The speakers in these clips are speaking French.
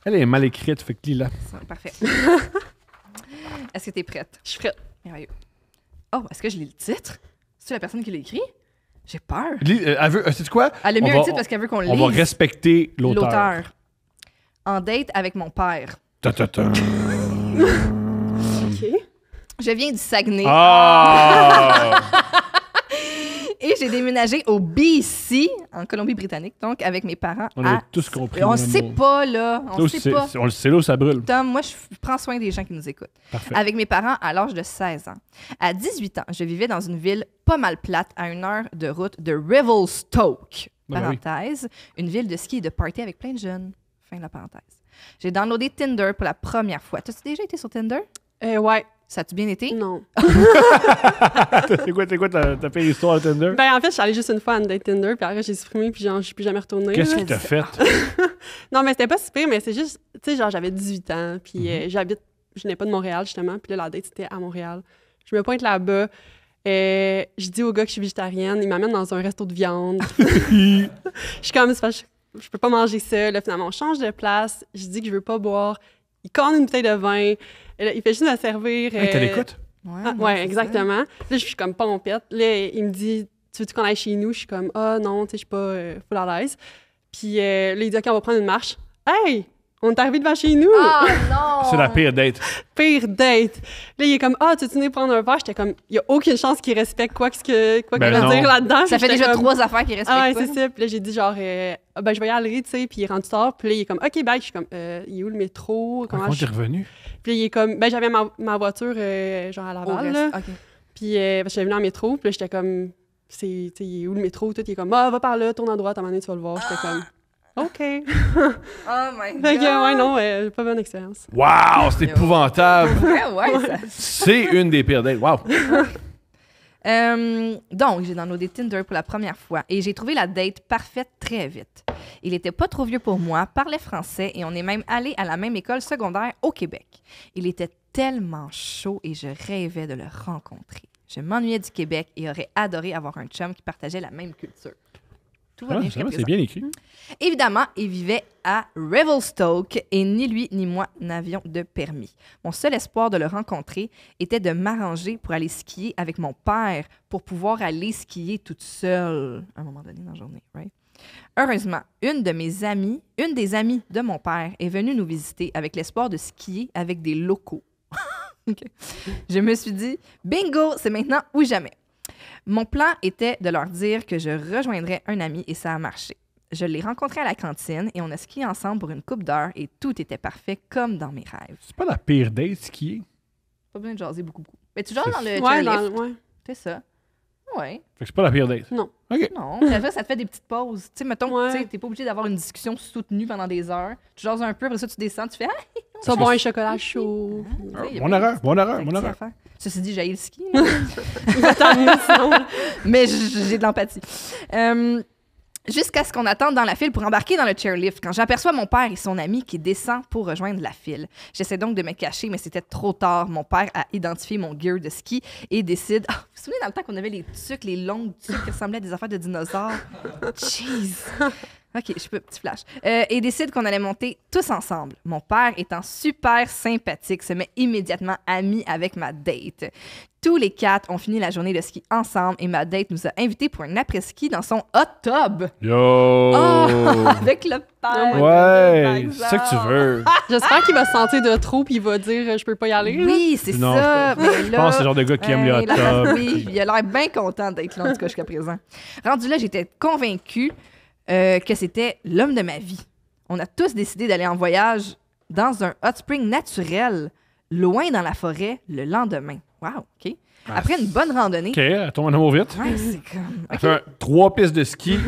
Elle est mal écrite, fait que lis-la. Parfait. Est-ce que t'es prête? Je suis prête. Merveilleux. Oh, est-ce que je lis le titre? C'est la personne qui l'a écrit? J'ai peur. Sais-tu quoi? Elle a mis un titre parce qu'elle veut qu'on le lise. On va respecter l'auteur. En date avec mon père. Ta-ta-ta. OK. Je viens du Saguenay. Ah! Et j'ai déménagé au BC, en Colombie-Britannique, donc avec mes parents. On a tous compris. On ne sait pas, là. On sait pas. C'est là où ça brûle. Tom, moi, je prends soin des gens qui nous écoutent. Parfait. Avec mes parents à l'âge de 16 ans. À 18 ans, je vivais dans une ville pas mal plate à 1 heure de route de Revelstoke. Parenthèse. Une ville de ski et de party avec plein de jeunes. Fin de la parenthèse. J'ai downloadé Tinder pour la première fois. T'as-tu déjà été sur Tinder? Ouais. Ça a-tu bien été? Non. C'est quoi ta pire histoire à Tinder? Ben, en fait, je suis allée juste une fois à une date Tinder, puis après, j'ai supprimé, puis genre, je suis plus jamais retournée. Qu'est-ce qui t'a fait? Non, mais c'était pas si pire, mais c'est juste, tu sais, genre, j'avais 18 ans, puis je n'ai pas de Montréal, justement, puis là, la date, c'était à Montréal. Je me pointe là-bas, je dis au gars que je suis végétarienne, il m'amène dans un resto de viande. Je suis comme, je peux pas manger ça. Là, finalement, on change de place, je dis que je veux pas boire. Il conne une bouteille de vin, il fait juste me servir. Hey, t'as l'écoute? Ouais, exactement. Là, je suis comme pompette. Là, il me dit, tu veux-tu qu'on aille chez nous? Je suis comme, non, tu sais, je suis pas full à l'aise. Puis là, il dit, OK, on va prendre une marche. Hey! On est arrivé devant chez nous! Ah non! C'est la pire date. Pire date! Là, il est comme, tu veux-tu venir prendre un verre? J'étais comme, il n'y a aucune chance qu'il respecte quoi qu'il veut dire là-dedans. Ça fait déjà 3 affaires qu'il respecte pas. Ah ouais, pas. c'est ça. Puis là, j'ai dit genre, je vais y aller, tu sais. Puis il rentre tard. Puis là, il est comme, OK, bye. Je suis comme, il est où le métro? Comment t'es revenu? Puis là, il est comme, j'avais ma voiture, genre à Laval, là. OK. Puis j'étais venue en métro. Puis là, j'étais comme, il est où le métro? Tout, il est comme, va par là, tourne à droite, à un moment donné, tu vas le voir. J'étais comme, OK. Oh my God! Fait que, ouais, non, pas bonne expérience. Wow, c'est épouvantable! Ouais, ça... C'est une des pires dates. Wow! Donc, j'ai downloadé Tinder pour la première fois et j'ai trouvé la date parfaite très vite. Il était pas trop vieux pour moi, parlait français et on est même allé à la même école secondaire au Québec. Il était tellement chaud et je rêvais de le rencontrer. Je m'ennuyais du Québec et aurais adoré avoir un chum qui partageait la même culture. Tout va bien jusqu'à présent. C'est bien écrit. Évidemment, il vivait à Revelstoke et ni lui ni moi n'avions de permis. Mon seul espoir de le rencontrer était de m'arranger pour aller skier avec mon père pour pouvoir aller skier toute seule à un moment donné dans la journée, right? Heureusement, une des amies de mon père est venue nous visiter avec l'espoir de skier avec des locaux. Okay. Je me suis dit, bingo, c'est maintenant ou jamais. Mon plan était de leur dire que je rejoindrais un ami et ça a marché. Je l'ai rencontré à la cantine et on a skié ensemble pour une couple d'heures et tout était parfait comme dans mes rêves. C'est pas la pire date, skier? Pas besoin de jaser beaucoup. Mais tu jases dans le Ouais, chairlift. ouais. C'est ça. Ouais. Fait que c'est pas la pire date. Non. OK. Non. Puis après, ça te fait des petites pauses. Tu sais, mettons, Ouais. t'es pas obligé d'avoir une discussion soutenue pendant des heures. Tu jases un peu, après ça, tu descends, tu fais « Ah! » Tu vas boire un chocolat chaud. Mon erreur. Ceci dit, j'ai le ski. là. Il va t'amener sinon. Mais j'ai de l'empathie. Jusqu'à ce qu'on attende dans la file pour embarquer dans le chairlift, quand j'aperçois mon père et son ami qui descend pour rejoindre la file. J'essaie donc de me cacher, mais c'était trop tard. Mon père a identifié mon gear de ski et décide... vous vous souvenez dans le temps qu'on avait les tucs, les longues tucs qui ressemblaient à des affaires de dinosaures? Jeez! OK, je peux, petit flash. Et décide qu'on allait monter tous ensemble. Mon père, étant super sympathique, se met immédiatement ami avec ma date. Tous les 4 ont fini la journée de ski ensemble et ma date nous a invités pour un après-ski dans son hot tub. Yo! Oh, avec le père. Ouais, c'est ça que tu veux. J'espère qu'il va se sentir de trop puis il va dire je peux pas y aller. Oui, c'est Non, ça. je pense que c'est le genre de gars qui aime les hot tubs. Oui, il a l'air bien content d'être là, en tout cas, jusqu'à présent. Rendu là, j'étais convaincue que c'était l'homme de ma vie. On a tous décidé d'aller en voyage dans un hot spring naturel, loin dans la forêt, le lendemain. Wow, OK. Après une bonne randonnée... OK, elle tombe en amour vite. Ouais, c'est comme... Elle fait 3 pistes de ski.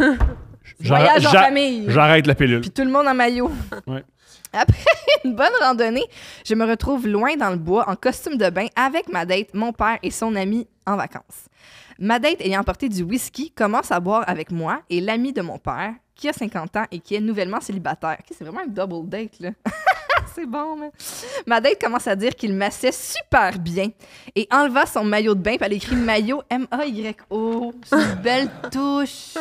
Voyage en famille. J'arrête la pilule. Puis tout le monde en maillot. Ouais. Après une bonne randonnée, je me retrouve loin dans le bois en costume de bain avec ma date, mon père et son ami en vacances. Ma date ayant emporté du whisky commence à boire avec moi et l'ami de mon père, qui a 50 ans et qui est nouvellement célibataire. OK, c'est vraiment un double date, là. C'est bon, mais... Ma date commence à dire qu'il massait super bien et enleva son maillot de bain, puis elle écrit maillot M-A-Y-O. C'est une belle touche.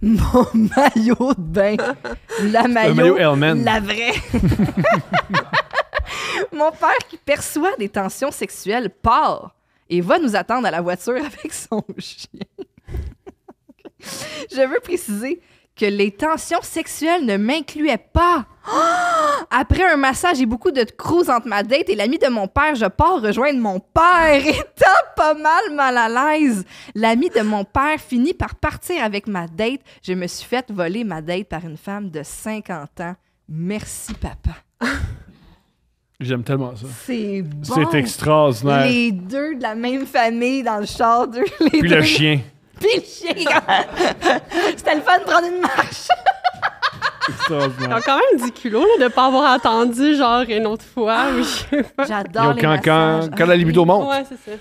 mon maillot de bain. La maillot Hellman. La vraie. Mon père qui perçoit des tensions sexuelles part et va nous attendre à la voiture avec son chien. Je veux préciser que les tensions sexuelles ne m'incluaient pas. Après un massage et beaucoup de cruise entre ma date et l'ami de mon père, je pars rejoindre mon père, étant pas mal à l'aise. L'ami de mon père finit par partir avec ma date. Je me suis fait voler ma date par une femme de 50 ans. Merci, papa. J'aime tellement ça. C'est bon. C'est extraordinaire. Les deux de la même famille dans le char. Puis le chien. Puis le chien. C'était le fun de prendre une marche. Ils ont quand même du culot là, de ne pas avoir attendu genre une autre fois. J'adore les massages. Quand la libido monte. Ouais, c'est ça.